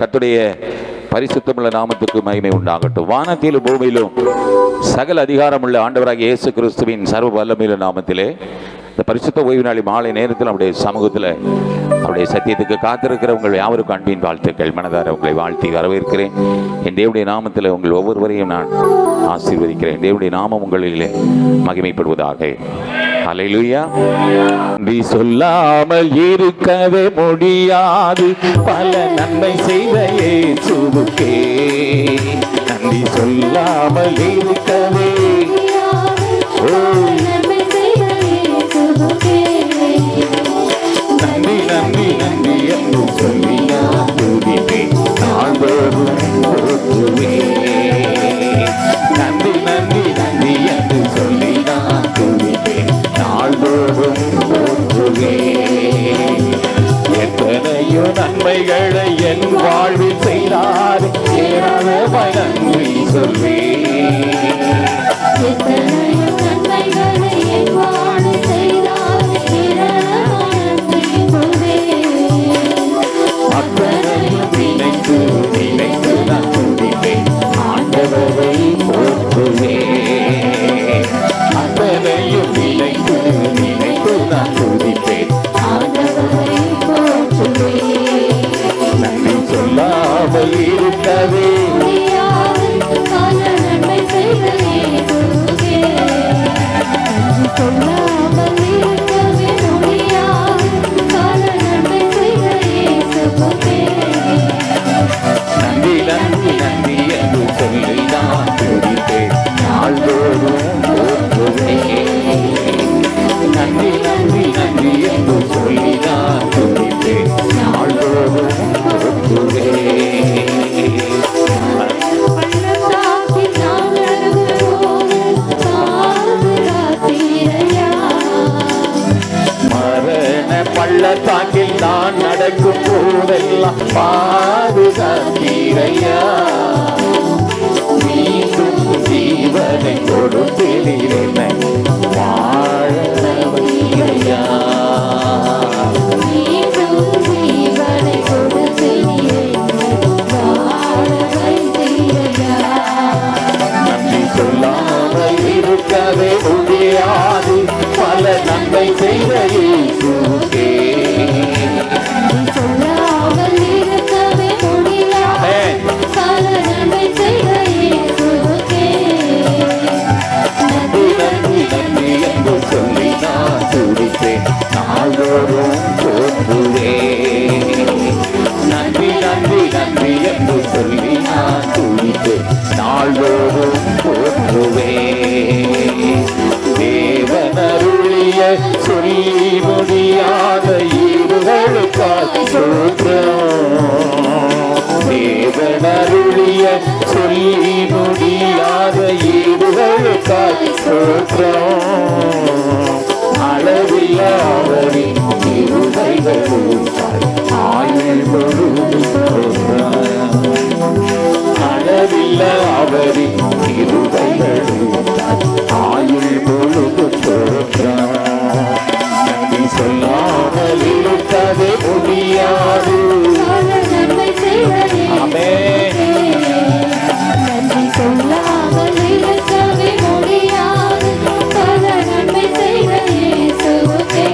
கர்த்தருடைய பரிசுத்தமுள்ள நாமத்துக்கு மகிமை உண்டாகட்டும். வானத்திலும் பூமியிலும் சகல அதிகாரமுள்ள ஆண்டவராகிய இயேசு கிறிஸ்துவின் சர்வ வல்லமையுள்ள நாமத்திலே இந்த பரிசுத்த ஓய்வு நாளை மாலை நேரத்தில் அவருடைய சமூகத்தில் அவருடைய சத்தியத்துக்கு காத்திருக்கிற உங்கள் யாவருக்கும் அன்பின் வாழ்த்துக்கள். மனதார உங்களை வாழ்த்தி வரவேற்கிறேன். என் தேவனுடைய நாமத்தில் உங்கள் ஒவ்வொருவரையும் நான் ஆசீர்வதிக்கிறேன். தேவனுடைய நாமம் உங்களிலே மகிமைப்படுவதாக. அல்லேலூயா. நன்றி சொல்லாமல் இருக்கவே முடியாது, பல நன்மை செய்த இயேசுவுக்கே நன்றி சொல்லாமல் இருக்கவே நன்றி நன்றி நன்றி என்று சொல்லி நான் துதிப்பேன், நாள்தோறும் போற்றுவேன். நன்றி நன்றி நன்றி என்று சொல்லி நான் துதிப்பேன், நாள்தோறும் போற்றுவேன். எத்தனையோ நன்மைகளை என் வாழ்வில் செய்தார், ஏராளமாய் நன்றி சொல்வேன். நினைத்து நான் துதிப்பேன், ஆண்டவரை போற்றுவேன். அத்தனையும் நினைத்து நான் துதிப்பேன், ஆண்டவரை போற்றுவேன். நன்றி சொல்லாமல் இருக்கவே நன்றி நன்றி நன்றி என்று சொல்லி நான் துதிப்பேன், நாள்தோறும் போற்றுவேன். நன்றி நன்றி நன்றி என்று சொல்லி நான் துதிப்பேன், நாள்தோறும் போற்றுவேன். மரண பள்ளத்தாக்கில் நான் நடக்கும் போதெல்லாம் பாதுகாத்தீரையா, மீண்டும் ஜீவனை கொடுத்தீரே வாழ வைத்தீரையா. நன்றி சொல்லாமல் இருக்கவே முடியாது, பல நன்மை செய்த இயேசுவுக்கே சொல்லி நான் துதிப்பேன், நாள்தோறும் போற்றுவேன். நன்றி நன்றி நன்றி என்று சொல்லி நான் துதிப்பேன், நாள்தோறும் போற்றுவேன். தேவனருளிய சொல்லி முடியாத ஈடுகளுக்காக ஸ்தோத்திரம். தேவனருளிய சொல்லி முடியாத ஈடுகளுக்காக ஸ்தோத்திரம். அளவில்லாதவரின் கிருபைகளுக்காய் ஆயுள் முழுவதும், அளவில்லாதவரின் கிருபைகளுக்காய் ஆயுள் முழுவதும். நன்றி சொல்லாமல் இருக்கவே முடியாது. ஆமென். நன்றி சொல்லாமல் இருக்கவே முடியாது, பல நன்மை செய்த இயேசுவுக்கே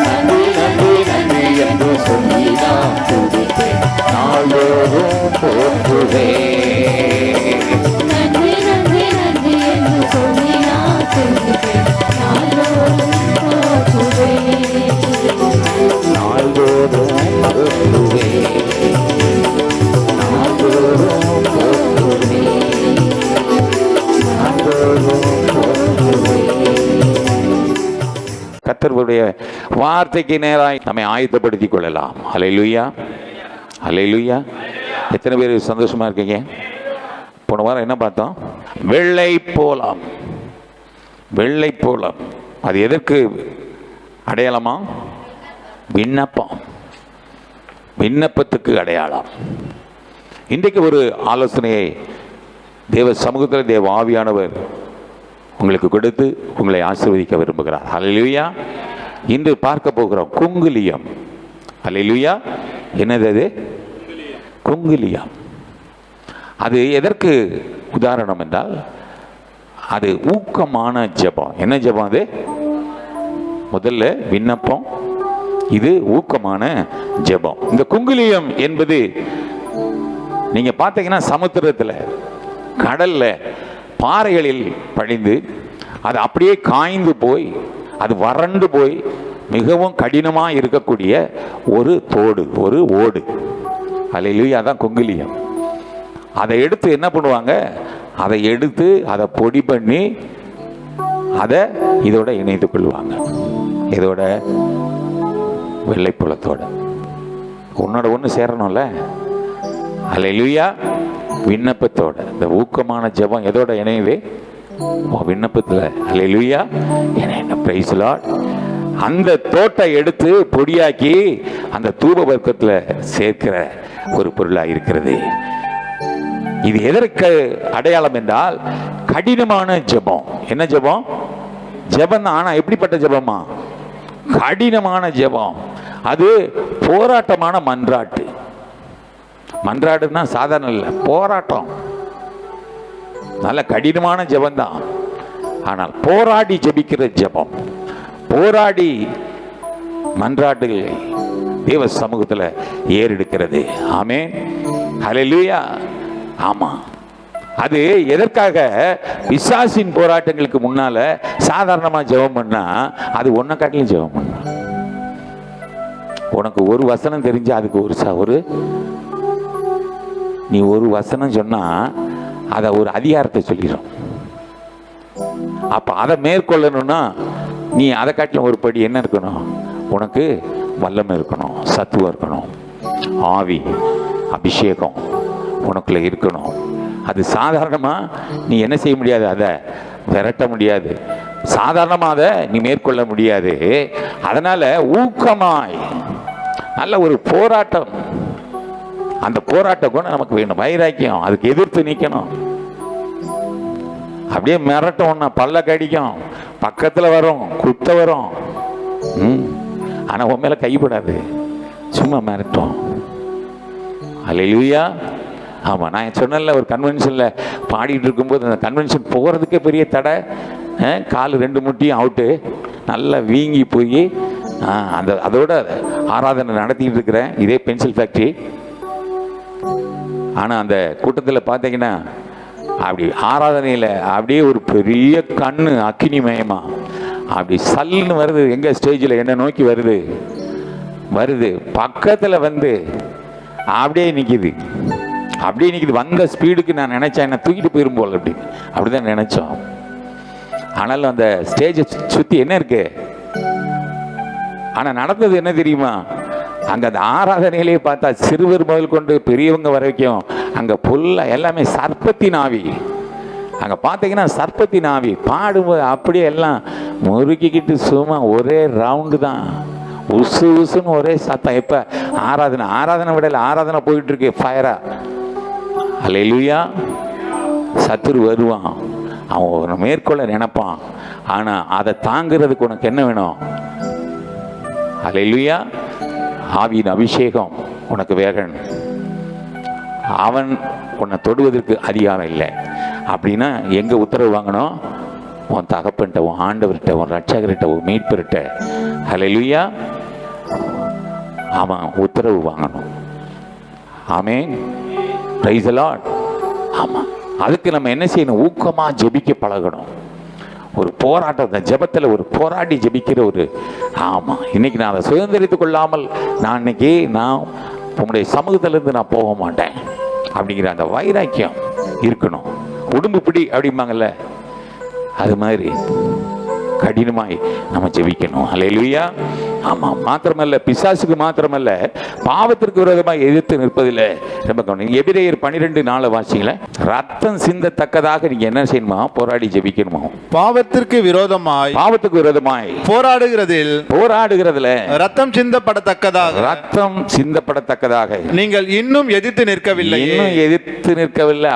நன்றி நன்றி நன்றி என்று சொல்லி நான் துதிப்பேன், நாள்தோறும் போற்றுவேன். நன்றி நன்றி நன்றி என்று சொல்லி நான் துதிப்பேன், நாள்தோறும் போற்றுவேன். நாள்தோறும் போற்றுவேன், நாள்தோறும் போற்றுவேன், நாள்தோறும் போற்றுவேன். கர்த்தருடைய வார்த்தைக்கு நேராய் நம்மை ஆயத்தப்படுத்திக் கொள்ளலாம். அல்லேலூயா, அல்லேலூயா. எத்தனை பேர் சந்தோஷமா இருக்கீங்க? போன வாரம் என்ன பார்த்தோம்? வெள்ளை போலாம். வெள்ளை போலாம் அது எதற்கு அடையாளமா? விண்ணப்பம், விண்ணப்பத்துக்கு அடையாளம். இன்றைக்கு ஒரு ஆலோசனையை தேவ சமூகத்தில் தேவ ஆவியானவர் உங்களுக்கு கொடுத்து உங்களை ஆசீர்வதிக்க விரும்புகிறார். அல்லேலூயா. இன்று பார்க்க போகிறோம் குங்குலியம். அல்லேலூயா. என்னது அது? குங்கிலியம். அது எதற்கு உதாரணம் என்றால் அது ஊக்கமான ஜெபம். என்ன ஜெபம் அது? முதல்ல விண்ணப்பம், இது ஊக்கமான ஜெபம். இந்த குங்கிலியம் என்பது நீங்க பார்த்தீங்கன்னா சமுத்திரத்தில், கடல்ல, பாறைகளில் படிந்து அது அப்படியே காய்ந்து போய் அது வறண்டு போய் மிகவும் கடினமாக இருக்கக்கூடிய ஒரு தோடு, ஒரு ஓடு. அல்லேலூயா, அதான் குங்கிலியம். அதை எடுத்து என்ன பண்ணுவாங்க? அதை எடுத்து அதை பொடி பண்ணி அதை இதோட இணைத்து கொள்வாங்க. இதோட வெள்ளைப்புலத்தோட ஒன்னோட ஒன்று சேரணும்ல. அல்லேலூயா, விண்ணப்பத்தோட. இந்த ஊக்கமான ஜெபம் எதோட இணையுது? விண்ணப்பத்தில். அல்லேலூயா, பிரைஸ் லார்ட். அந்த தோட்டை எடுத்து பொடியாக்கி அந்த தூப வர்க்கத்தில் சேர்க்கிற ஒரு பொருளாக இருக்கிறது. இது எதற்கு அடையாளம் என்றால் கடினமான ஜெபம். என்ன ஜெபம்? ஜெபம் தான். ஆனா எப்படிப்பட்ட ஜெபமா? கடினமான ஜெபம். அது போராட்டமான மன்றாட்டு. மன்றாடுன்னா சாதாரண இல்லை, போராட்டம். நல்ல கடினமான ஜெபம் தான். ஆனால் போராடி ஜெபிக்கிற ஜெபம், போராடி மன்றாட்டுகளை தேவ சமூகத்தில் ஏறெடுக்கிறது. ஆமென், ஹல்லேலூயா. ஆமா, அது எதற்காக? பிசாசின் போராட்டங்களுக்கு முன்னால சாதாரணமா ஜெபம் பண்ணா அது ஒன்ன காட்டிலும் ஜெபம் பண்ணா. உனக்கு ஒரு வசனம் தெரிஞ்சா அதுக்கு ஒரு நீ ஒரு வசனம் சொன்னா அத ஒரு அதிகாரத்தை சொல்லிடும். அப்ப அதை மேற்கொள்ளணும்னா நீ அதை காட்டிலும் ஒரு படி என்ன இருக்கணும்? உனக்கு வல்லமை இருக்கணும், சத்துவம் இருக்கணும், ஆவி அபிஷேகம் உனக்குள்ள இருக்கணும். அது சாதாரணமா நீ என்ன செய்ய முடியாது, அதை விரட்ட முடியாது, சாதாரணமா அதை நீ மேற்கொள்ள முடியாது. அதனால ஊக்கமாய் நல்ல ஒரு போராட்டம், அந்த போராட்ட குணம் நமக்கு வேணும். வைராக்கியம், அதுக்கு எதிர்த்து நிற்கணும். அப்படியே மிரட்டோம்னா பல்ல கடிக்கும், பக்கத்துல வரும், குத்த வரும். ஆனா உன் மேல கைப்படாது, சும்மா மிரட்டும். அல்லேலூயா. ஆமா, நான் சொன்னேன்ல, ஒரு கன்வென்ஷன்ல பாடிட்டு இருக்கும்போது அந்த கன்வென்ஷன் போறதுக்கே பெரிய தடை. கால் 2 முட்டியும் அவுட்டு, நல்லா வீங்கி போய் அதோட ஆராதனை நடத்திட்டு இருக்கிறேன், இதே பென்சில் ஃபேக்டரி. ஆனா அந்த கூட்டத்தில் பார்த்தீங்கன்னா அப்படி ஆராதனையில் அப்படியே ஒரு பெரிய கண்ணு அக்கினிமயமா அப்படி சல்லுன்னு வருது. எங்க ஸ்டேஜில் என்ன நோக்கி வருது, பக்கத்தில் வந்து அப்படியே நிற்கிது, வந்த ஸ்பீடுக்கு நான் நினைச்சேன் என்ன தூக்கிட்டு போயிரும் போல், அப்படிதான் நினைச்சோம். ஆனாலும் அந்த ஸ்டேஜை சுற்றி என்ன இருக்கு? ஆனால் நடந்தது என்ன தெரியுமா? அங்கே அந்த ஆராதனையிலேயே பார்த்தா சிறுவர் முதல் கொண்டு பெரியவங்க வரைக்கும் அங்கே ஃபுல்லாக எல்லாமே சர்ப்பத்தின் ஆவி. அங்கே பார்த்தீங்கன்னா சர்ப்பத்தின் ஆவி. பாடும்போது அப்படியே எல்லாம் முறுக்கிக்கிட்டு சும்மா ஒரே ரவுண்டு தான், உசு உசுன்னு ஒரே சத்தம். எப்போ ஆராதனை விடல, ஆராதனை போயிட்டு இருக்கு ஃபயரா. அல்லேலூயா. சத்துரு வருவான், அவன் மேற்கொள்ள நினைப்பான். ஆனால் அதை தாங்கிறதுக்கு உனக்கு என்ன வேணும்? அல்லேலூயா. ஆவியின் அபிஷேகம் உனக்கு வேகணும். அவன் உன்னை தொடுவதற்கு அதிகாரம் இல்லை. அப்படின்னா எங்க உத்தரவு வாங்கணும்? உன் தகப்பன்ட்ட, உன் ஆண்டவர்கிட்ட, உன் ரட்சகர்கிட்ட, உன் மீட்பர்கிட்ட. அல்லேலூயா. அவன் உத்தரவு வாங்கணும். ஆமென், பிரைஸ் தி லார்ட். ஆமா, அதுக்கு நம்ம என்ன செய்யணும்? ஊக்கமா ஜெபிக்க பழகணும். ஒரு போராட்டம், ஜெபத்தில் ஒரு போராடி ஜெபிக்கிற ஒரு. ஆமா, இன்னைக்கு நான் அதை சுதந்திரித்துக் கொள்ளாமல் நான் உங்களுடைய சமூகத்திலிருந்து நான் போக மாட்டேன் அப்படிங்கிற அந்த வைராக்கியம் இருக்கணும். உடும்பு பிடி அப்படிம்பாங்கல்ல, அது மாதிரி கடினமாய் நம்ம ஜெபிக்கணும். அல்லேலூயா. ஆமா, மாத்திரமல்ல, பிசாசுக்கு மாத்திரமல்ல, பாவத்திற்கு விரோதமாக எதிர்த்து நிற்பதில்லை. ரொம்ப கவனம். எபிரேயர் 12:4 வாசிங்கள. ரத்தம் சிந்தத்தக்கதாக நீங்க என்ன செய்யணுமா? போராடி ஜெபிக்கணுமா? பாவத்திற்கு விரோதமாய் போராடுகிறதுல ரத்தம் சிந்தப்படத்தக்கதாக நீங்கள் இன்னும் எதிர்த்து நிற்கவில்லை.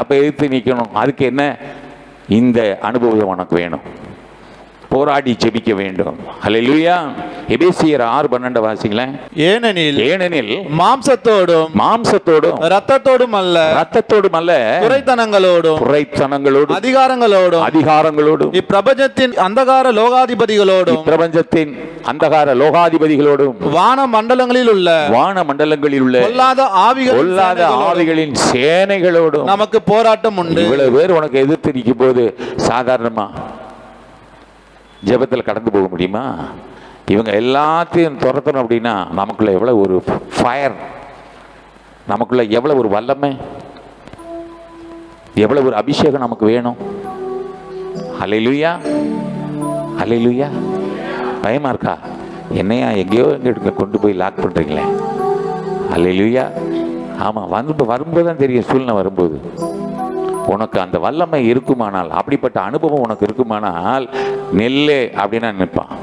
அப்ப எதிர்த்து நிற்கணும். அதுக்கு என்ன? இந்த அனுபவம் உனக்கு வேணும். போராடி ஜெபிக்க வேண்டும். ஹல்லேலூயா. எபேசியர் 6:12 வாசிங்களேன். ஏனெனில் மாம்சத்தோடும் இரத்தத்தோடும் அல்ல குறைத்தனங்களோடும் அதிகாரங்களோடும் இப்பிரபஞ்சத்தின் அந்தகார லோகாதிபதிகளோடும் வான மண்டலங்களில் உள்ள பொல்லாத ஆவிகளின் சேனைகளோடும் நமக்கு போராட்டம் உண்டு. இவ்வளவு பேர் உனக்கு எதிர்த்து நிற்கும் போது சாதாரணமா ஜெபத்தில் கடந்து போக முடியுமா? இவங்க எல்லாத்தையும் துரத்தணும் அப்படின்னா நமக்குள்ள எவ்வளவு ஒரு ஃபயர், நமக்குள்ள எவ்வளவு ஒரு வல்லமை, எவ்வளவு ஒரு அபிஷேகம் நமக்கு வேணும். ஹல்லேலூயா, ஹல்லேலூயா. பயமா இருக்கா? என்னையா எங்கேயோ எங்க கொண்டு போய் லாக் பண்றீங்களே? ஹல்லேலூயா. ஆமா, வரும்போது தான் தெரியும். சூழ்நிலை வரும்போது உனக்கு அந்த வல்லமை இருக்குமானால், அப்படிப்பட்ட அனுபவம் உனக்கு இருக்குமானால், நெல்லே அப்படின்னா நிற்பான்,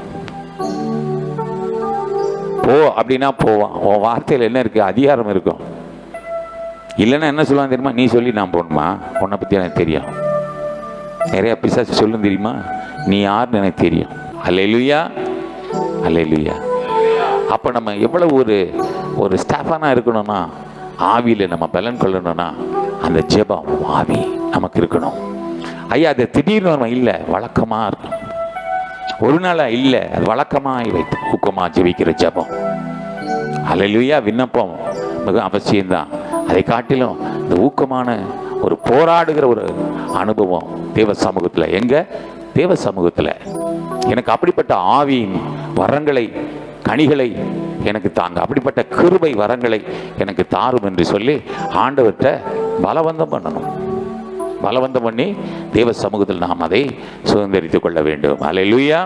போ அப்படின்னா போவான். உன் வார்த்தையில் என்ன இருக்கு? அதிகாரம் இருக்கும். இல்லைன்னா என்ன சொல்லுவான் தெரியுமா? நீ சொல்லி நான் போகணுமா? உன்னை பற்றி எனக்கு தெரியும். நிறைய பிசாசு சொல்லும் தெரியுமா? நீ யாருன்னு எனக்கு தெரியும். ஹல்லேலூயா, ஹல்லேலூயா. அப்போ நம்ம எவ்வளவு ஒரு ஸ்டாஃபானா இருக்கணும்னா, ஆவியில் நம்ம பலன் கொள்ளணும்னா அந்த ஜெபம் ஆவி நமக்கு இருக்கணும். ஐயா, அது திடீர்னு நம்ம இல்லை, வழக்கமாக இருக்கணும். ஒரு நாளா இல்லை, அது வழக்கமாக வைத்து ஊக்கமாக ஜெபிக்கிற ஜெபம். ஹல்லேலூயா. விண்ணப்பம் மிக அவசியம்தான். அதை காட்டிலும் இந்த ஊக்கமான ஒரு போராடுகிற ஒரு அனுபவம் தேவ சமூகத்தில். எங்க தேவ சமூகத்தில் எனக்கு அப்படிப்பட்ட ஆவியின் வரங்களை, கனிகளை எனக்கு தாங்க, அப்படிப்பட்ட கிருபை வரங்களை எனக்கு தாரும் என்று சொல்லி ஆண்டவர்கிட்ட பலவந்தம் பண்ணணும். பலவந்தம் பண்ணி தேவ சமூகத்தில் நாம் அதை சுதந்திரித்துக் கொள்ள வேண்டும். ஹல்லேலூயா,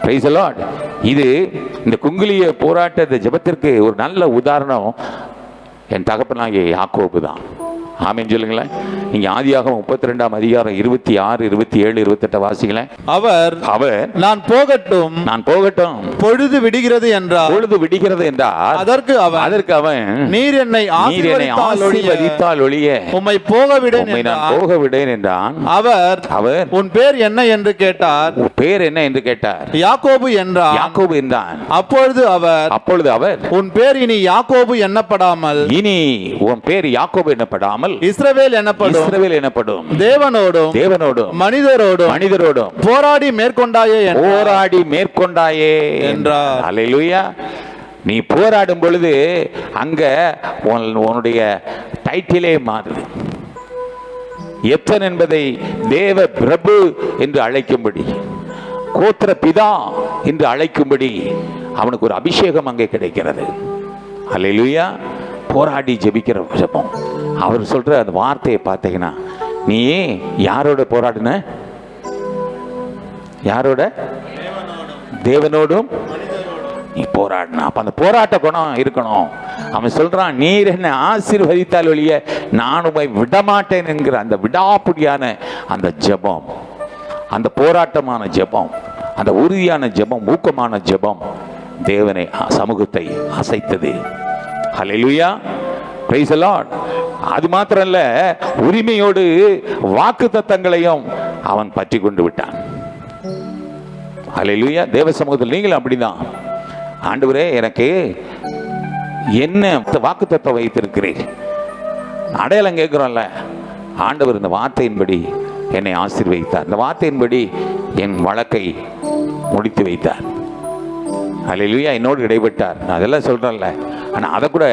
பிரைஸ் தி லார்ட். இது இந்த குங்குலிய போராட்ட ஜெபத்திற்கு ஒரு நல்ல உதாரணம் என் தகப்பனாகிய யாக்கோபு தான். ஆமென் சொல்லுங்களேன். நீங்க ஆதியாகமம் 32ஆம் அதிகாரம் 26, 27, 28 வாசிங்களேன். அவர் நான் போகட்டும் பொழுது விடுகிறது என்றார். அதற்கு அவன் நீர் என்னை ஆசீர்வதித்தால் ஒழிய உம்மை போக விடேன் என்றான். அவர் உன் பேர் என்ன என்று கேட்டார். யாக்கோபு என்றான். அப்பொழுது அவர் உன் பேர் இனி யாக்கோபு எண்ணப்படாமல் இஸ்ரவேல் எனப்படும். தேவனோடும் மனிதரோடும் போராடி மேற்கொண்டாயே என்றார். ஹல்லேலூயா. நீ போராடும் பொழுது அங்க உன்னுடைய டைட்டிலே மாறுது. எத்தன் என்பதை தேவ பிரபு என்று அழைக்கும்படி, கோத்திர பிதா என்று அழைக்கும்படி அவனுக்கு ஒரு அபிஷேகம் அங்கே கிடைக்கிறது. ஹல்லேலூயா. போராடி ஜெபிக்கிற ஜெபம். அவர் சொல்ற அந்த வார்த்தையை பார்த்தீங்கன்னா, நீ யாரோட போராடின? தேவனோடும் நீ போராடின. அப்ப அந்த போராட்ட குணம் இருக்கணும். அவன் சொல்றான், நீர் என்ன ஆசீர்வதித்தால் ஒழிய நான் உம்மை விடமாட்டேன் என்கிற அந்த விடாப்புடியான அந்த ஜெபம், அந்த போராட்டமான ஜெபம், அந்த உறுதியான ஜெபம், ஊக்கமான ஜெபம் தேவனை சமூகத்தை அசைத்தது. ஹல்லேலூயா, பிரைஸ் தி லார்ட். அது மாத்திரமல்ல, உரிமையோடு வாக்குத்தத்தங்களையும் அவன் பற்றி கொண்டு விட்டான். ஹல்லேலூயா. தேவ சமூகத்தில் நீங்களும் அப்படிதான். ஆண்டவரே, எனக்கு என்ன வாக்குத்தத்தம் வைத்திருக்கிறீர்? அடையாளம் கேட்கிறோம்ல. ஆண்டவர் இந்த வார்த்தையின்படி என்னை ஆசீர்வதித்தார், இந்த வார்த்தையின்படி என் வழக்கை முடித்து வைத்தார். ஹல்லேலூயா. என்னோடு இடைப்பட்டார். நான் அதெல்லாம் சொல்றேன்ல. ஆனால் அதை கூட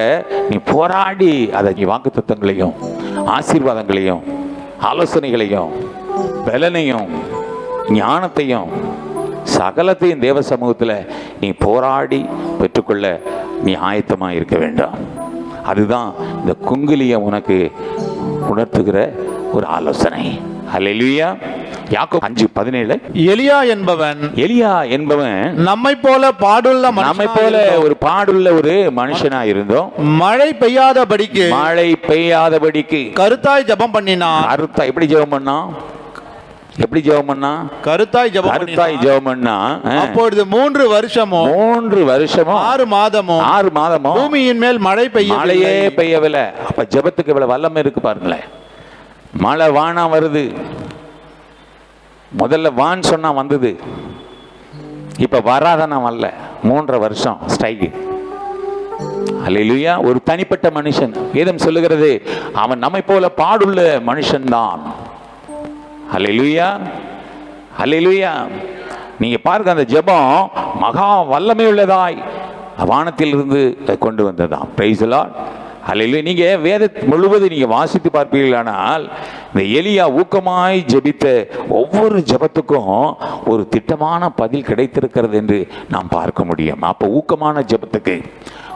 நீ போராடி அதை நீ வாக்குத்தத்தங்களையும் ஆசீர்வாதங்களையும் ஆலோசனைகளையும் பலனையும் ஞானத்தையும் சகலத்தையும் தேவ சமூகத்தில் நீ போராடி பெற்றுக்கொள்ள நீ ஆயத்தமாக இருக்க வேண்டாம். அதுதான் இந்த குங்குலியம் உனக்கு உணர்த்துகிற ஒரு ஆலோசனை. ஹல்லேலூயா. யாக்கோபு 5:17. எலியா என்பவன் நம்மை போல ஒரு பாடுள்ள ஒரு மனுஷனா இருந்தோம். மழை பெய்யாதபடிக்கு கருத்தாய் ஜெபம் பண்ணினான். எப்படி ஜெபம் பண்ணா? கருத்தாய் ஜெபம் பண்ணா. அப்பொழுது 3 வருஷமோ 6 மாதமோ பூமியின் மேல் மழையே பெய்யவில்லை. அப்ப ஜெபத்துக்கு இவ்வளவு வல்லமை இருக்கு பாருங்களேன். மழை வானா வருது. முதல்ல வான் சொன்னா வந்தது. இப்ப வராதனா வரல, 3.5 வருஷம் ஸ்ட்ரைக்கு. அல்லேலூயா. ஒரு தனிப்பட்ட மனுஷன், வேதம் சொல்லுகிறது அவன் நம்மை போல பாடுள்ள மனுஷன்தான். அல்லேலூயா, அல்லேலூயா. நீங்க பாருங்க, அந்த ஜெபம் மகா வல்லமை உள்ளதாய் வானத்திலிருந்து கொண்டு வந்ததாம். Price the Lord. அல்லேலூயா. நீங்க வேத முழுவதும் நீங்க வாசித்து பார்ப்பீர்களானால் இந்த எலியா ஊக்கமாய் ஜெபித்த ஒவ்வொரு ஜெபத்துக்கும் ஒரு திட்டமான பதில் கிடைத்திருக்கிறது என்று நாம் பார்க்க முடியும். அப்போ ஊக்கமான ஜெபத்துக்கு,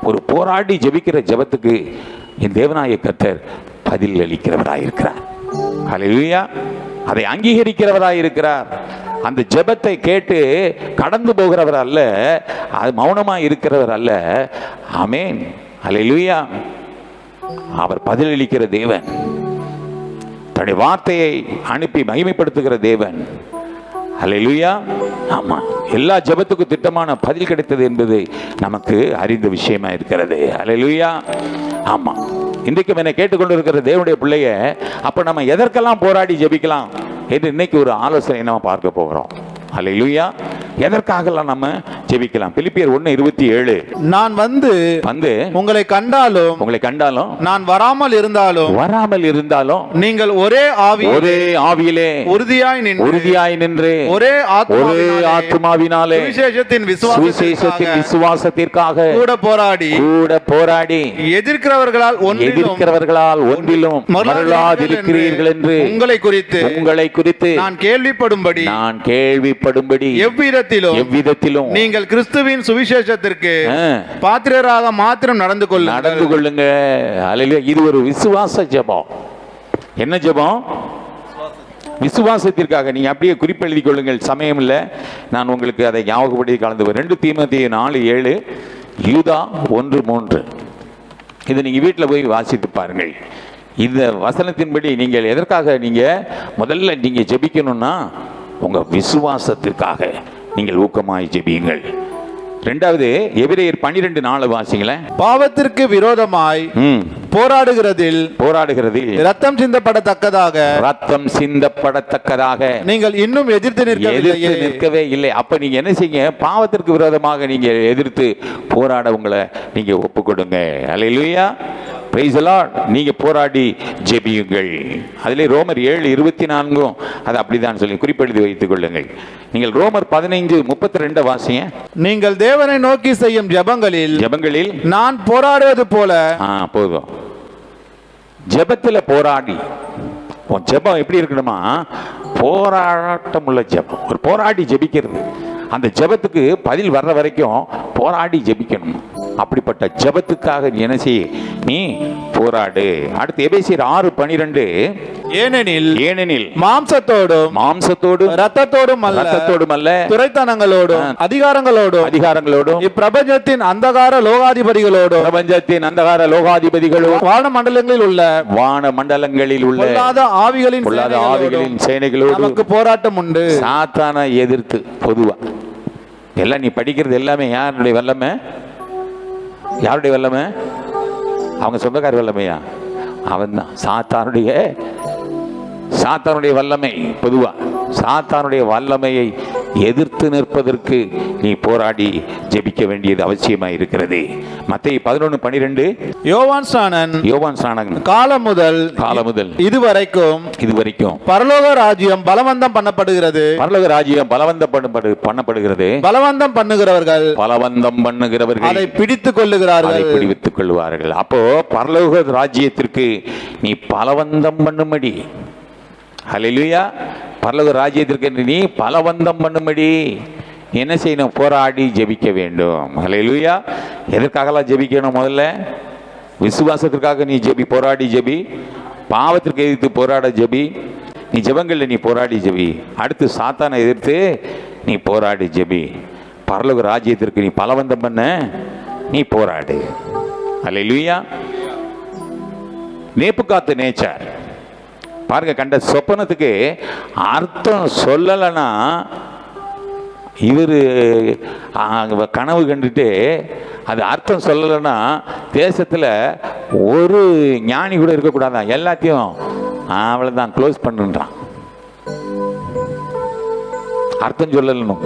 ஒரு போராடி ஜெபிக்கிற ஜெபத்துக்கு என் தேவனாய கர்த்தர் பதில் அளிக்கிறவராயிருக்கிறார். அல்லேலூயா. அதை அங்கீகரிக்கிறவராயிருக்கிறார். அந்த ஜெபத்தை கேட்டு கடந்து போகிறவர் அல்ல, அது மௌனமா இருக்கிறவர் அல்ல. ஆமென். அல்லேலூயா. அவர் பதிலளிக்கிற தேவன், தன்னுடைய வார்த்தையை அனுப்பி மகிமைப்படுத்துகிற தேவன். அல்லேலூயா. ஆமா, எல்லா ஜெபத்துக்கும் திட்டமான பதில் கிடைத்தது என்பது நமக்கு அறிந்த விஷயமா இருக்கிறது. அல்லேலூயா. ஆமா, இன்றைக்கும் என்னை கேட்டுக்கொண்டிருக்கிற தேவனுடைய பிள்ளைய, அப்ப நம்ம எதற்கெல்லாம் போராடி ஜெபிக்கலாம் என்று இன்னைக்கு ஒரு ஆலோசனை நம்ம பார்க்க போகிறோம். அல்லேலூயா. எதற்காகலாம் நம்ம ஜெபிக்கலாம்? பிலிப்பியர் 1:27, நான் வந்து உங்களை கண்டாலும் நான் வராமல் இருந்தாலும் நீங்கள் ஒரே ஆவியிலே உறுதியாய் நின்று ஒரே ஆத்துமாவினாலே சுவிசேஷத்தின் விசுவாசத்திற்காக கூட போராடி எதிர்க்கிறவர்களால் ஒன்றிலும் மறலாதிருக்கிறீர்கள் என்று உங்களை குறித்து நான் கேள்விப்படும்படி எவ்விதத்திலும் நீங்கள் கிறிஸ்துவின் சுவிசேஷத்திற்கு பாத்திரராக மாத்திரம் நடந்து கொள்ளுங்க. அல்லேலூயா. இது ஒரு விசுவாச ஜெபம். என்ன ஜெபம்? விசுவாசத்திற்காக. நீங்க அப்படியே குறிப்பு எழுதி கொள்ளுங்கள், சமயம் இல்லை, நான் உங்களுக்கு அதை ஞாபகப்படுத்தி கலந்து 2 தீமோத்தேயு 4:7, யூதா 1:3. இது நீங்க வீட்டில் போய் வாசித்து பாருங்கள். இந்த வசனத்தின்படி நீங்கள் எதற்காக நீங்க முதல்ல நீங்க ஜெபிக்கணும்னா உங்க விசுவாசத்திற்காக நீங்கள் ஊக்கமாய் ஜெபியுங்கள். இரண்டாவது, எபிரேயர் 12:4 வாசிங்களேன். பாவத்திற்கு விரோதமாய் போராடுகிறதில் ரத்தம் சிந்தப்படத்தக்கதாக நீங்கள் இன்னும் எதிர்த்து நிற்கவே இல்லை. அப்ப நீங்க என்ன செய்யுங்க? பாவத்திற்கு விரோதமாக நீங்க எதிர்த்து போராட உங்களை நீங்க ஒப்புக்கொடுங்க. அல்லேலூயா. Praise the Lord. நீங்க போராடி ஜெபியுங்கள். அதிலே ரோமர் 7:24 அது அப்படிதான் சொல்லி குறிப்பெழுதி வைத்துக் கொள்ளுங்கள். நீங்கள் ரோமர் 15:32 வாசிங்க. நீங்கள் தேவனை நோக்கி செய்யும் ஜெபங்களில் நான் போராடுவது போல. போதும். ஜெபத்துல போராடி, ஜெபம் எப்படி இருக்கணுமா? போராட்டம் உள்ள ஜெபம். ஒரு போராடி ஜெபிக்கிறது. அந்த ஜெபத்துக்கு பதில் வர்ற வரைக்கும் போராடி ஜெபிக்கணும். அப்படிப்பட்ட ஜெபத்துக்காக நீ என்ன செய்? நீ போராடு. அடுத்து எபேசியர் 6:12, ஏனெனில் மாம்சத்தோடும் இரத்தத்தோடும் அல்ல துரைத்தனங்களோடும் அதிகாரங்களோடும் இப்பிரபஞ்சத்தின் அந்தகார லோகாதிபதிகளோடும் வானமண்டலங்களில் உள்ள பொல்லாத ஆவிகளின் சேனைகளோடு நமக்கு போராட்டம் உண்டு. சாத்தானை எதிர்த்து. பொதுவா எல்லாம் நீ படிக்கிறது எல்லாமே யாருடைய வல்லமை? அவங்க சொந்தக்கார வல்லமையா? அவன் தான். சாத்தானுடைய வல்லமை. பொதுவா சாத்தானுடைய வல்லமையை எதிர்த்து நிற்பதற்கு நீ போராடி ஜெபிக்க வேண்டியது அவசியமாக இருக்கிறது. மத்தேயு 11:12, யோவான் ஸ்நானன் காலம் முதல் இதுவரைக்கும் பரலோக ராஜ்யம் பலவந்தம் பண்ணப்படுகிறது. பலவந்தம் பண்ணுகிறவர்கள் அதை பிடித்துக் கொள்ளுவார்கள். அப்போ பரலோக ராஜ்யத்திற்கு நீ பலவந்தம் பண்ணும்படி, ஹல்லேலூயா, பரலோக ராஜ்யத்திற்கு நீ பலவந்தம் பண்ணும்படி என்ன செய்யணும்? போராடி ஜெபிக்க வேண்டும். ஹல்லேலூயா. எதற்காகலாம் ஜெபிக்கணும்? முதல்ல விசுவாசத்திற்காக நீ ஜெபி, போராடி ஜெபி. பாவத்திற்கு எதிர்த்து போராட ஜெபி. நீ ஜெபங்களில் நீ போராடி ஜெபி. அடுத்து சாத்தானை எதிர்த்து நீ போராடி ஜெபி. பரலோக ராஜ்யத்திற்கு நீ பலவந்தம் பண்ண நீ போராடு. ஹல்லேலூயா. நேபுகாத் நேச்சார் பாருங்க, கண்ட சொப்பனத்துக்கு அர்த்தம் சொல்லலைன்னா இவர் கனவு கண்டுட்டு அது அர்த்தம் சொல்லலைன்னா தேசத்தில் ஒரு ஞானி கூட இருக்கக்கூடாதான். எல்லாத்தையும் அவ்வளோதான் க்ளோஸ் பண்ணுன்றான். அர்த்தம் சொல்லணும்.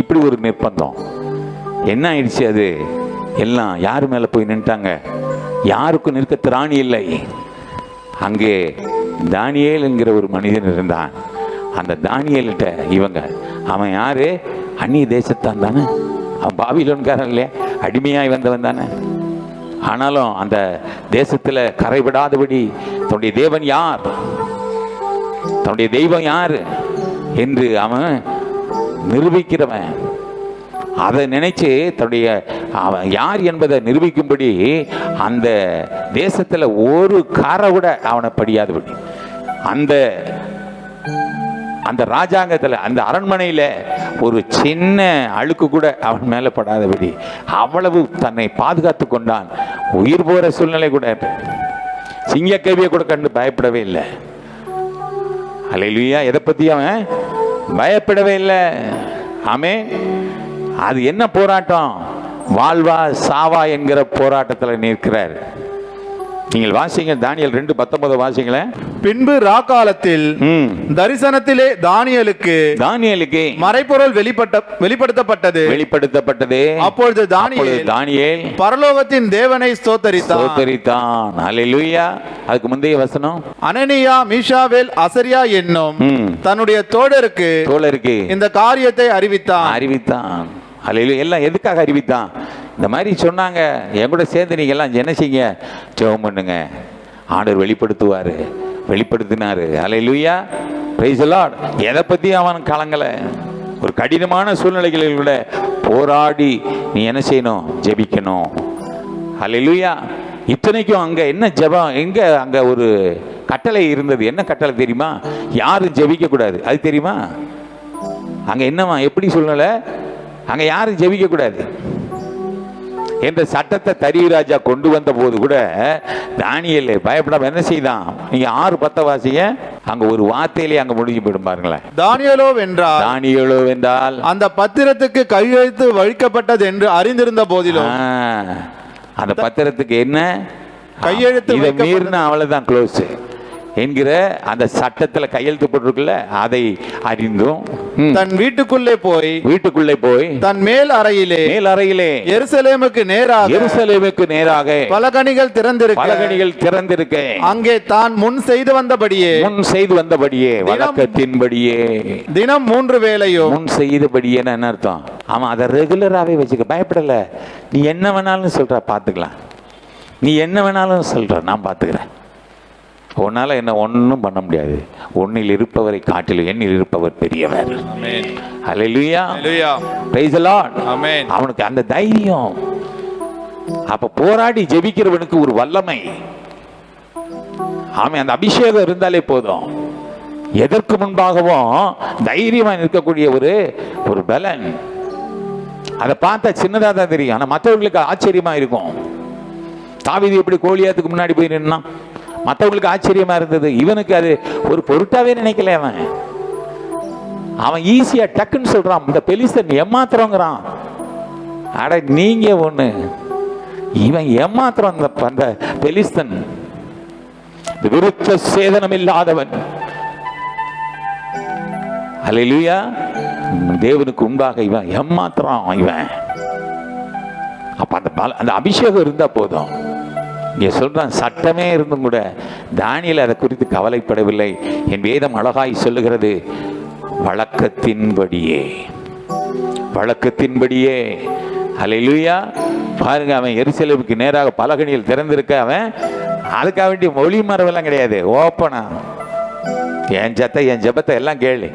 இப்படி ஒரு நிர்பந்தம். என்ன ஆயிடுச்சு? அது எல்லாம் யார் மேலே போய் நின்ட்டாங்க? யாருக்கும் நிற்க திராணி இல்லை. அங்கே தானியேல் என்கிற ஒரு மனிதன் இருந்தான். அந்த தானியேல்கிட்ட இவங்க, அவன் யாரு? அந்நிய தேசத்தான் தானே, அவன் பாபிலோன்காரன் இல்லையா, அடிமையாய் வந்தவன் தானே. ஆனாலும் அந்த தேசத்தில் கரைபடாதபடி தன்னுடைய தேவன் யார், தன்னுடைய தெய்வம் யார் என்று அவன் நிரூபிக்கிறவன். அதை நினைச்சு தன்னுடைய அவன் யார் என்பதை நிரூபிக்கும்படி அந்த தேசத்தில் ஒரு காரை விட அவனை படியாதபடி, அந்த அந்த ராஜாங்கத்தில், அந்த அரண்மனையில் ஒரு சின்ன அழுக்கு கூட அவன் மேலே படாதபடி அவ்வளவு தன்னை பாதுகாத்து கொண்டான். உயிர் போகிற சூழ்நிலை கூட, சிங்கக்கவியை கூட கண்டு பயப்படவே இல்லை. அல்லேலூயா. எதை பற்றி அவன் பயப்படவே இல்லை. ஆமென். அது என்ன போராட்டம்? வாழ்வா சாவா என்கிற போராட்டத்தில் நிற்கிறார். நீங்கள் வாசிங்க, தானியேல் 2:19 வாசிங்களேன். பின்பு ராக்காலத்தில் தரிசனத்திலே தானியேலுக்கு மறைபொருள் வெளிப்படுத்தப்பட்டது. அப்பொழுது தானியேல் பரலோகத்தின் தேவனை ஸ்தோத்தரித்தான். அல்லேலூயா. அதுக்கு முந்தைய வசனம், அனனியா மீஷாவேல் அசரியா என்னும் தன்னுடைய தோழருக்கு இந்த காரியத்தை அறிவித்தான். அல்லேலூயா. எல்லாம் எதுக்காக அறிவித்தான்? இந்த மாதிரி சொன்னாங்க, என் கூட சேர்ந்து நீங்கள் எல்லாம் என்ன செய்யுங்க, ஜெபம் பண்ணுங்க, ஆண்டவர் வெளிப்படுத்தினாரு. அல்லேலூயா. Praise the Lord. எதை பற்றி அவன் கலங்கலை. ஒரு கடினமான சூழ்நிலைகளில் கூட போராடி நீ என்ன செய்யணும்? ஜெபிக்கணும். அல்லேலூயா. இத்தனைக்கும் அங்கே என்ன ஜெபம், எங்கே அங்கே ஒரு கட்டளை இருந்தது. என்ன கட்டளை தெரியுமா? யாரும் ஜெபிக்க கூடாது. அது தெரியுமா? அங்கே என்னவா, எப்படி சூழ்நிலை? அங்கே யாரும் ஜெபிக்க கூடாது என்ற சட்டத்தை தரியு ராஜா கொண்டு வந்த போது கூட தானியேல் பயப்படாம என்ன செய்தான்? நீங்க 6:10 வாசிங்க. அங்க ஒரு வார்த்தையிலே அங்க முடிஞ்சு போயிடும் பாருங்களேன். தானியேலோ வென்றால் அந்த பத்திரத்துக்கு கையெழுத்து வழிக்கப்பட்டது என்று அறிந்திருந்த போதிலும், அந்த பத்திரத்துக்கு என்ன கையெழுத்து இதை மீறின அவ்வளவுதான் க்ளோஸ் என்கிற அந்த சட்டத்தில் கையெழுத்து போட்டிருக்குல்ல, அதை அறிந்தும் தன் வீட்டுக்குள்ளே போய் தன் மேல் அறையிலே எருசலேமுக்கு நேராக பலகணிகள் திறந்திருக்க அங்கே தான் முன் செய்து வந்தபடியே வழக்கத்தின்படியே தினம் 3 வேளையும் முன் செய்தபடியே. என்ன அர்த்தம்? அவன் அதை ரெகுலராகவே வச்சுக்க, பயப்படல. நீ என்ன வேணாலும் சொல்ற, பார்த்துக்கலாம். நீ என்ன வேணாலும் சொல்ற, நான் பார்த்துக்கிறேன். உன்னால என்ன ஒன்றும் பண்ண முடியாது. உன்னில் இருப்பவரை காட்டிலும் என்னில் இருப்பவர் பெரியவர். அல்லேலூயா. Praise the Lord. அவனுக்கு அந்த தைரியம். அப்ப போராடி ஜெபிக்கிறவனுக்கு ஒரு வல்லமை. ஆமென். அந்த அபிஷேகம் இருந்தாலே போதும். எதற்கு முன்பாகவும் தைரியமா இருக்கக்கூடிய ஒரு பலன். அதை பார்த்தா சின்னதா தான் தெரியும், ஆனா மற்றவர்களுக்கு ஆச்சரியமா இருக்கும். தாவீது எப்படி கோலியாத்துக்கு முன்னாடி போய் நின்னான், மற்றவங்களுக்கு ஆச்சரியமா இருந்தது. இவனுக்கு அது ஒரு பொருட்டாவே நினைக்கல. அவன் ஈஸியா டக்குன்னு சொல்றான், இந்த பெலிஸ்தன் ஏமாத்துறோங்கிறான். அட நீங்க ஒண்ணு, இவன் ஏமாத்துறான். அந்த பெலிஸ்தன் விருத்த சேதனம் இல்லாதவன். அல்லேலூயா. தேவனுக்கு உண்டாக இவன் ஏமாத்துறான். இவன் அப்ப அந்த அபிஷேகம் இருந்தா போதும். இங்கே சொல்றான், சட்டமே இருந்தும் கூட தானியேல் அதை குறித்து கவலைப்படவில்லை. என் வேதம் அழகாய் சொல்லுகிறது, வழக்கத்தின்படியே. அல்லேலூயா. பாருங்க, அவன் எருசலேமுக்கு நேராக பலகணியில் திறந்திருக்க, அவன் அதுக்காக வேண்டிய மொழி மரபெல்லாம் கிடையாது. ஓப்பனா என் ஜெபத்தை எல்லாம் கேளு,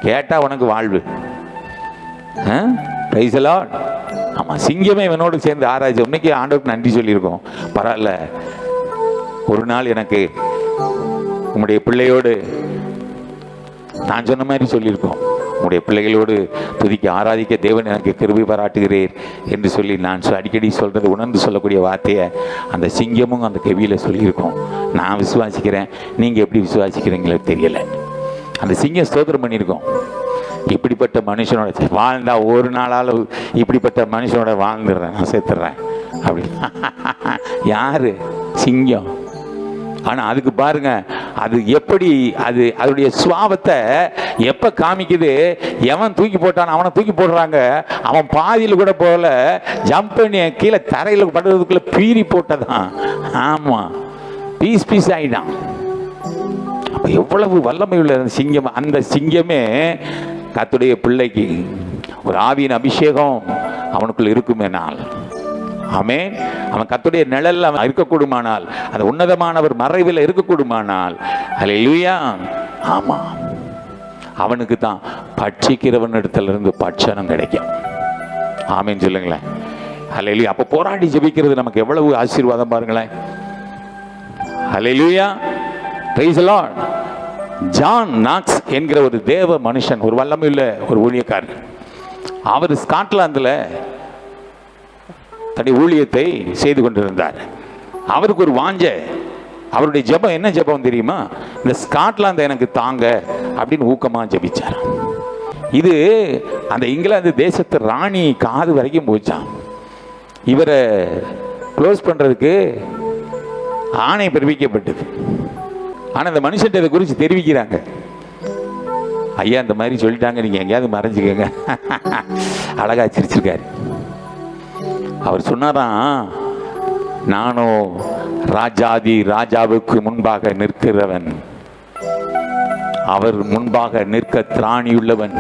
கேட்டா உனக்கு வாழ்வு. Price the Lord. ஆமாம், சிங்கமே இவனோடு சேர்ந்து ஆராய்ச்சி. இன்னைக்கு ஆண்டவருக்கு நன்றி சொல்லியிருக்கோம். பரவாயில்ல, ஒரு நாள் எனக்கு உங்களுடைய பிள்ளையோடு நான் சொன்ன மாதிரி சொல்லியிருக்கோம். உங்களுடைய பிள்ளைகளோடு துதிக்க ஆராதிக்க தேவன் எனக்கு கிருபை பாராட்டுகிறீர் என்று சொல்லி நான் அடிக்கடி சொல்கிறது, உணர்ந்து சொல்லக்கூடிய வார்த்தையை அந்த சிங்கமும் அந்த கவியில் சொல்லியிருக்கோம். நான் விசுவாசிக்கிறேன். நீங்கள் எப்படி விசுவாசிக்கிறீங்களோ தெரியலை. அந்த சிங்கம் ஸ்தோத்திரம் பண்ணியிருக்கோம். இப்படிப்பட்ட மனுஷனோட வாழ்ந்தா ஒரு நாளாலும் இப்படிப்பட்ட மனுஷனோட வாழ்ந்துடுறேன், நான் சேர்த்துடுறேன் அப்படி. யாரு? சிங்கம். ஆனால் அதுக்கு பாருங்க, அது எப்படி அது அதனுடைய சுவாபத்தை எப்ப காமிக்குது? எவன் தூக்கி போட்டான் அவனை தூக்கி போடுறாங்க. அவன் பாதியில் கூட போல ஜம்ப் பண்ணி கீழே தரையில் படுறதுக்குள்ள பீறி போட்டதான். ஆமா, பீஸ் பீஸ் ஆயிட்டான். அப்ப எவ்வளவு வல்லமை உள்ள சிங்கம்! அந்த சிங்கமே கர்த்தருடைய பிள்ளைக்கு ஒரு ஆவியின் அபிஷேகம் அவனுக்குள்ள இருக்குமேனால், ஆமென், அவன் கர்த்தருடைய நிழல்ல அவன் இருக்கக்கூடுமானால், அந்த உன்னதமானவர் மறைவில் இருக்கக்கூடுமானால், அல்லேலூயா, ஆமா, அவனுக்கு தான் பட்சிக்கிறவன் இடத்துல இருந்து பட்சணம் கிடைக்கும். ஆமென் சொல்லுங்களேன். அல்லேலூயா. அப்ப போராடி ஜெபிக்கிறது நமக்கு எவ்வளவு ஆசீர்வாதம் பாருங்களேன். அல்லேலூயா, praise the Lord. John Knox என்கிற ஒரு தேவ மனுஷன், ஒரு வல்லமையுள்ள ஒரு ஊழியக்காரர். அவர் ஸ்காட்லாந்தில் தன்னுடைய ஊழியத்தை செய்து கொண்டிருந்தார். அவருக்கு ஒரு வாஞ்ச, அவருடைய ஜெபம் என்ன ஜெபம் தெரியுமா? இந்த ஸ்காட்லாந்து எனக்கு தாங்க அப்படின்னு ஊக்கமாக ஜெபிச்சார். இது அந்த இங்கிலாந்து தேசத்து ராணி காது வரைக்கும் போச்சான். இவரை க்ளோஸ் பண்ணுறதுக்கு ஆணை பிறப்பிக்கப்பட்டது. ஆனால் இந்த மனுஷன் இதை குறித்து தெரிவிக்கிறாங்க. ஐயா இந்த மாதிரி சொல்லிட்டாங்க, நீங்கள் எங்கேயாவது மறைஞ்சிக்கங்க. அழகா சிரிச்சிருக்காரு. அவர் சொன்னாராம், நானும் ராஜாதி ராஜாவுக்கு முன்பாக நிற்கிறவன், அவர் முன்பாக நிற்க திராணியுள்ளவன்.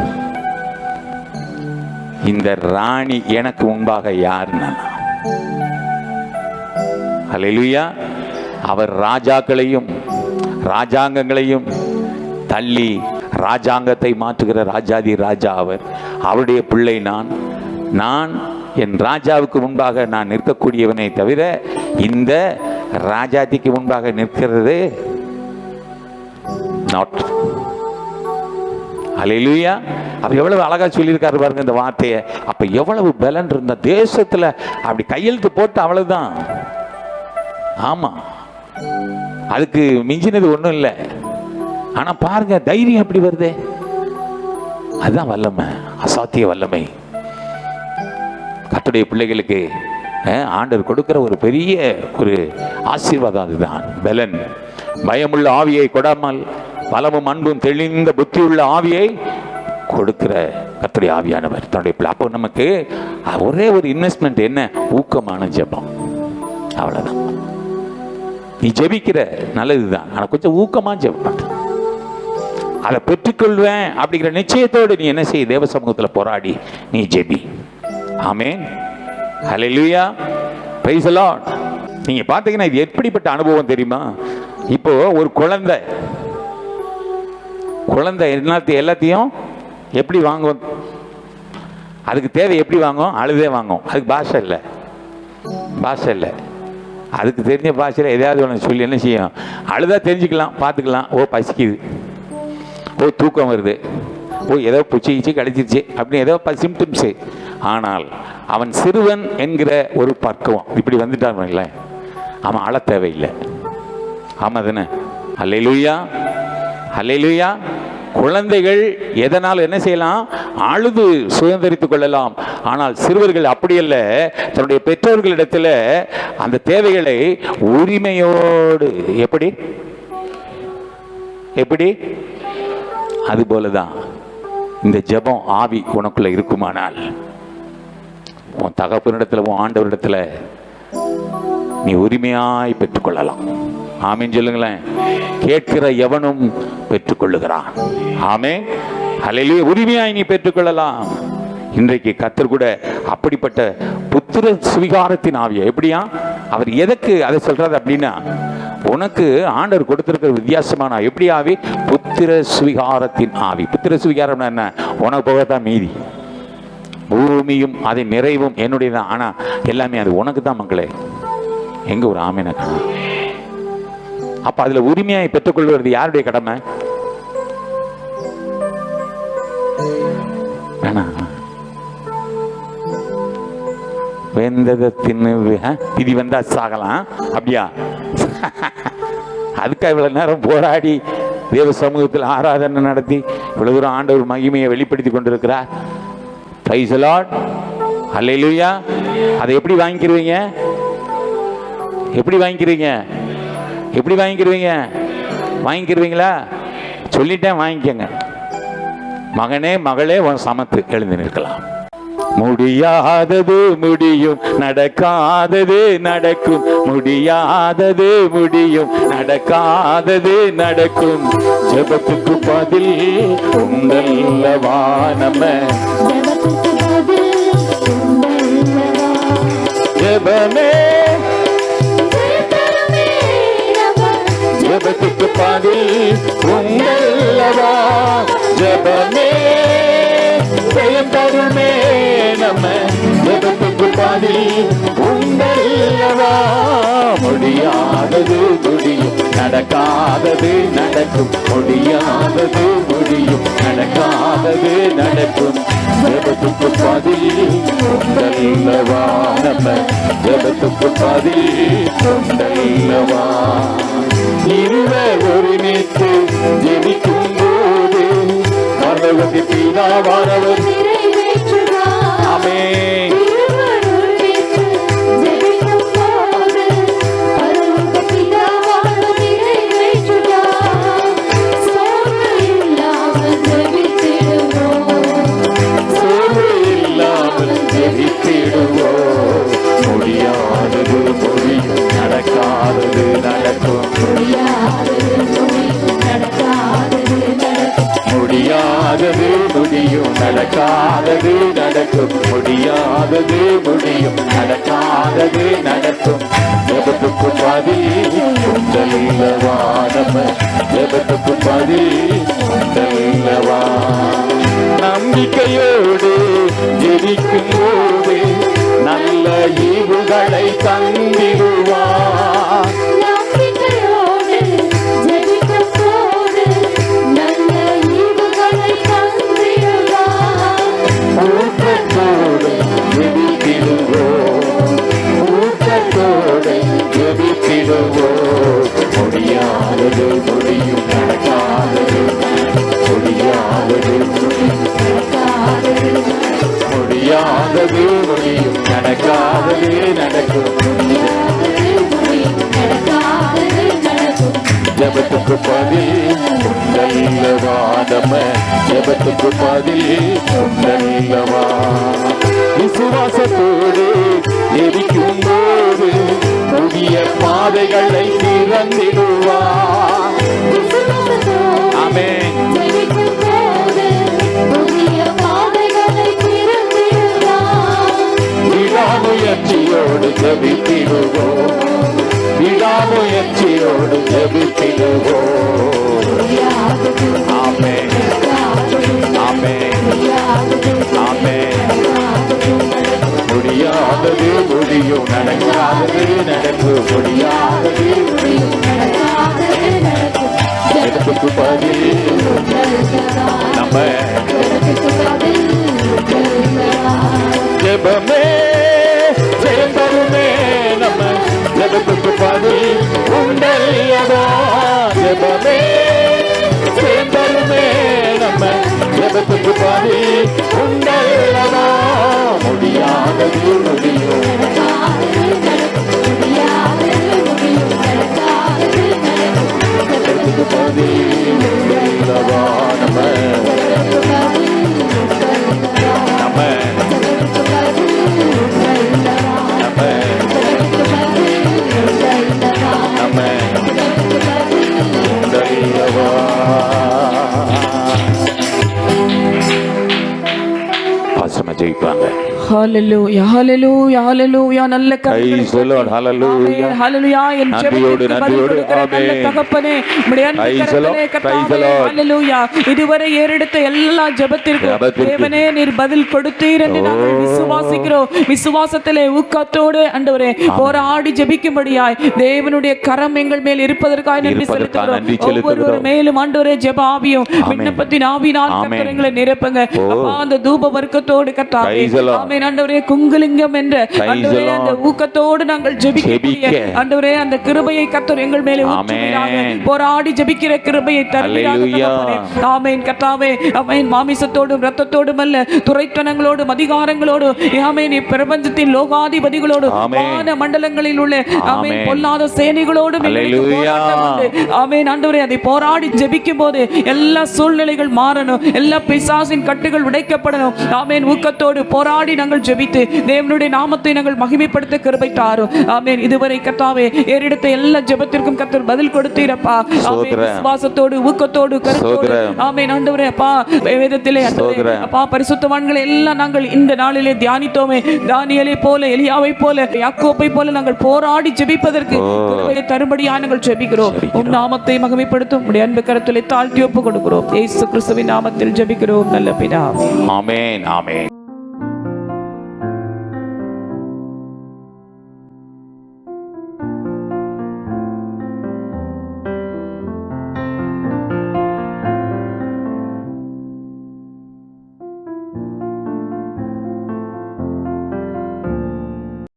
இந்த ராணி எனக்கு முன்பாக யாருன்னா, அல்லேலூயா, அவர் ராஜாக்களையும் ராஜாங்கங்களையும் தள்ளி ராஜாங்கத்தை மாற்றுகிற ராஜாதி ராஜா அவர். அவருடைய பிள்ளை நான் என் ராஜாவுக்கு முன்பாக நான் நிற்கக்கூடியவனை தவிர இந்த ராஜாதிக்கு முன்பாக நிற்கிறது நாட். அல்லேலூயா. அவர் எவ்வளவு அழகா சொல்லியிருக்காரு பாருங்க இந்த வார்த்தையை. அப்ப எவ்வளவு பலன் இருந்த தேசத்துல அப்படி கையெழுத்து போட்டு அவ்வளவுதான். ஆமா, அதுக்கு மிஞ்சினது ஒண்ணும் இல்லை. ஆனா பாருங்க தைரியம் எப்படி வருது. அதுதான் வல்லமை, அசாத்திய வல்லமை. கர்த்தருடைய பிள்ளைகளுக்கு ஆண்டவர் கொடுக்கிற ஒரு பெரிய ஒரு ஆசீர்வாதம் அதுதான். பலன். பயமுள்ள ஆவியை கொடாமல் பலமும் அன்பும் தெளிந்த புத்தியுள்ள ஆவியை கொடுக்கிற கர்த்தருடைய ஆவியானவர் தன்னுடைய பிள்ளை. அப்போ நமக்கு ஒரே ஒரு இன்வெஸ்ட்மெண்ட் என்ன? ஊக்கமான ஜெபம். அவ்வளவுதான். நீ ஜெபிக்கிற நல்லதுதான், ஆனா கொஞ்சம் ஊக்கமா ஜெபம், அதை பெற்றுக்கொள்வேன் அப்படிங்கிற நிச்சயத்தோடு நீ என்ன செய்ய? தேவ சமூகத்தில் போராடி நீ ஜெபி. Amen, hallelujah, praise the Lord. நீங்க பாத்தீங்கன்னா இது எப்படிப்பட்ட அனுபவம் தெரியுமா? இப்போ ஒரு குழந்தை எல்லாத்தையும் எப்படி வாங்கும்? அதுக்கு தேவை எப்படி வாங்கும்? அழுதே வாங்கும். அதுக்கு பாஷை இல்லை. அதுக்கு தெரிஞ்ச பாஷையில் எதையாவது ஒன்று சொல்லி என்ன செய்யும்? அழுதா தெரிஞ்சுக்கலாம், பார்த்துக்கலாம். ஓ பசிக்குது, ஓ தூக்கம் வருது, ஓ ஏதோ பூச்சி கடிச்சிருச்சு அப்படின்னு ஏதோ சிம்டம்ஸு. ஆனால் அவன் சிறுவன் என்கிற ஒரு பக்குவம் இப்படி வந்துட்டான், அவன் அழ தேவையில்லை. ஆமாம் தானே? அல்லேலூயா, அல்லேலூயா. குழந்தைகள் எதனால் என்ன செய்யலாம்? அழுது சுதந்திரித்துக் கொள்ளலாம். ஆனால் சிறுவர்கள் அப்படியல்ல. தன்னுடைய பெற்றோர்களிடத்தில் அந்த தேவைகளை உரிமையோடு எப்படி அதுபோலதான் இந்த ஜெபம் ஆவி உனக்குள்ள இருக்குமானால் உன் தகப்பனிடத்தில் உன் ஆண்டவரிடத்தில் நீ உரிமையாய் பெற்றுக்கொள்ளலாம். ஆமீன் சொல்லுங்களேன். கேட்கிற எவனும் பெற்றுக்கொள்ளுகிறான். ஆமென், ஹல்லேலூயா. உரிமையாய் நீ பெற்றுக்கொள்ளலாம். இன்றைக்கு கர்த்தர் கூட அப்படிப்பட்ட புத்திர சுவிகாரத்தின் ஆவியை எப்படியா அவர் எதற்கு அதை சொல்றாரு அப்படின்னா, உனக்கு ஆண்டவர் கொடுத்திருக்கிற வித்தியாசமான எப்படி ஆவி? புத்திர சுவிகாரத்தின் ஆவி. புத்திர சுவிகாரம் என்ன? உனக்கு போகத்தான் மீதி. பூமியும் அதை நிறைவும் என்னுடைய தான். ஆனா எல்லாமே அது உனக்கு தான் மக்களே. எங்க ஒரு ஆமீன காணோம். அப்ப அதுல உரிமையாய் பெற்றுக்கொள்வது யாருடைய கடமை? வெந்ததை தின்னு விதி வந்தா சாகலாம் அப்படியா? அதுக்காக இவ்வளவு நேரம் போராடி தேவ சமூகத்தில் ஆராதனை நடத்தி இவ்வளவு தூரம் ஆண்டவர் மகிமையை வெளிப்படுத்தி கொண்டிருக்கிறார். பிரைஸ் தி லார்ட், ஹல்லேலூயா. அதை எப்படி வாங்கிக்கிறீங்க? வாங்கிக்கிறீங்களா? சொல்லிட்டேன், வாங்கிக்கங்க. மகனே மகளே உன் சமத்து எழுந்து நிற்கலாம். முடியாதது முடியும், நடக்காதது நடக்கும். முடியாதது முடியும், நடக்காதது நடக்கும். ஜெபத்துக்கு பதில் உண்டல்லவா நம்ம. ஜெபமே ஜெபத்துக்கு பதில் உண்டல்லவா. ஜெபமே ஜெயம் தருமே நம்ம. ஜெபத்துக்கு பதில் உண்டல்லவா. முடியாதது முடியும், நடக்காதது நடக்கும். முடியாதது முடியும், நடக்காதது நடக்கும். ஜெபத்துக்கு பதில் உண்டல்லவா நம்ம. ஜெபத்துக்கு பதில் உண்டல்லவா. இருவர் ஒருமித்து ஜெபிக்கும் போது பரலோக பிதாவானவர் ஆமென். முடியாதது முடியும், நடக்காதது நடக்கும். முடியாதது முடியும், நடக்காதது நடக்கும். முடியாதது முடியும், நடக்காதது நடக்கும். ஜெபத்துக்கு பதில் உண்டல்லவா நம்ம. ஜெபத்துக்கு பதில் உண்டல்லவா. நம்பிக்கையோடு ஜெபிக்கும் போது நல்ல ஈவுகளை தந்திடுவார். நம்பிக்கையோடு ஜெபிக்கும் போது நல்ல ஈவுகளை தந்திடுவார். ஊக்கத்தோடு ஜெபித்திடுவோம், ஊக்கத்தோடு ஜெபித்திடுவோம். முடியாதது முடியும், நடக்காதது முடியாதது முடியாதது முடியும், நடக்காதது நடக்கும். ஜெபத்துக்கு பதில் உண்டல்லவா நம்ம. ஜெபத்துக்கு பதில் உண்டல்லவா. விசுவாசத்தோடு எரிக்கும் போது புதிய பாதைகளை திறந்திடுவார். ஆமென். விடாமுயற்சியோடு ஜெபித்திடுவோம், விடாமுயற்சியோடு ஜெபித்திடுவோம். ஆமென் ஆமென் ஆமென். முடியாதது முடியும், நடக்காதது நடக்கும். முடியாதது ஜெபத்துக்கு பதில் நம்ம. ஜெபமே ஜெயம் தருமே நம்ம. ஜெபத்துக்கு பதில் உண்டல்லவா. ஜெபமே ஜெயம் தருமே நம்ம. ஜெபத்துக்கு பதில் உண்டல்லவா. முடியாதது முடியும், ஜெபத்துக்கு பதில் உண்டல்லவா நம்ம. நம்ம நம்ம உண்டல்லவா. ஆசமா ஜெயிப்பாங்க. ஹalleluya ஹalleluya ஹalleluya. நல்ல கர்த்தரே Praise the Lord. Hallelujah. ஹalleluya. என் நன்றியோடு ஜெபத்திற்கு நன்றியோடு பதில் கொடுக்கிற நல்ல ஆமென். தகப்பனே, உம்முடைய அன்பு Praise the கரத்திலே Lord. Praise the கர்த்தாவே, Lord. ஹalleluya. இதுவரை ஏறெடுத்த எல்லா ஜெபத்திற்கும் ஜெபத்திற்கு தேவனே நீர் பதில் கொடுத்தீர் என்று நாங்கள் விசுவாசிக்கிறோம். விசுவாசத்திலே ஊக்கத்தோடு ஆண்டவரே போராடி ஜெபிக்கும்படியாய் தேவனுடைய கரம் எங்கள் மேல் இருப்பதற்காக நன்றி செலுத்துகிறோம். ஒவ்வொரு மேலும் ஆண்டவரே ஜெப ஆவியும் விண்ணப்பத்தின் ஆவியினால் கர்த்தர் எங்களை நிரப்புங்க. அப்பா, அந்த தூப வர்க்கத்தோடு கர்த்தாவே Praise the Lord. ஆமென். ஆமென் ஆண்டவரே குங்குலிங்கம் என்ற ஆண்டவரே அந்த ஊக்கத்தோடு நாங்கள் ஜெபிக்க ஆண்டவரே அந்த கிருபையை கர்த்தர் எங்கள் மேலே ஊற்றுவீராக. போராடி ஜெபிக்கிற கிருபையை தருவீராக. ஆமென் கர்த்தாவே. ஆமென். மாமிசத்தோடும் இரத்தத்தோடும் அல்ல, துரைத்தனங்களோடும் அதிகாரங்களோடும் ஆமென் பிரபஞ்சத்தின் லோகாதிபதிகளோடும் வான மண்டலங்களில் உள்ள ஆமென் பொல்லாத சேனைகளோடும் எங்களுக்கு போராட்டம் உண்டு. ஆமென் ஆண்டவரே அதை போராடி ஜெபிக்கும் போது எல்லா சூழ்நிலைகள் மாறணும், எல்லா பிசாசின் கட்டுகள் உடைக்கப்படணும். ஆமென். ஊக்கத்தோடு போராடி நாங்கள் ஜெபித்து தேவனுடைய நாமத்தை நாங்கள் மகிமைப்படுத்த கிருபை தாரும். ஆமென். இதுவரை கர்த்தாவே ஏறெடுத்த எல்லா ஜெபத்திற்கும் கர்த்தர் பதில் கொடுத்தீரப்பா. ஆமென். விசுவாசத்தோடு ஊக்கத்தோடு கருத்தோடு ஆமென் ஆண்டவரே அப்பா வேதத்திலே ஆண்டவரே அப்பா பரிசுத்தவான்களை எல்லாம் நாங்கள் இந்த நாளிலே தியானித்தோமே. தானியேலை போல, எலியாவை போல, யாக்கோபை போல நாங்கள் போராடி ஜெபிப்பதற்கு கிருபையை தரும்படியாக நாங்கள் ஜெபிக்கிறோம். உம் நாமத்தை மகிமைப்படுத்தும் உடைய அன்பு கரத்திலே தாழ்த்தி ஒப்பு கொடுக்கிறோம். இயேசு கிறிஸ்துவின் நாமத்தில் ஜெபிக்கிறோம் நல்ல பிதாவே. ஆமென். ஆமென்.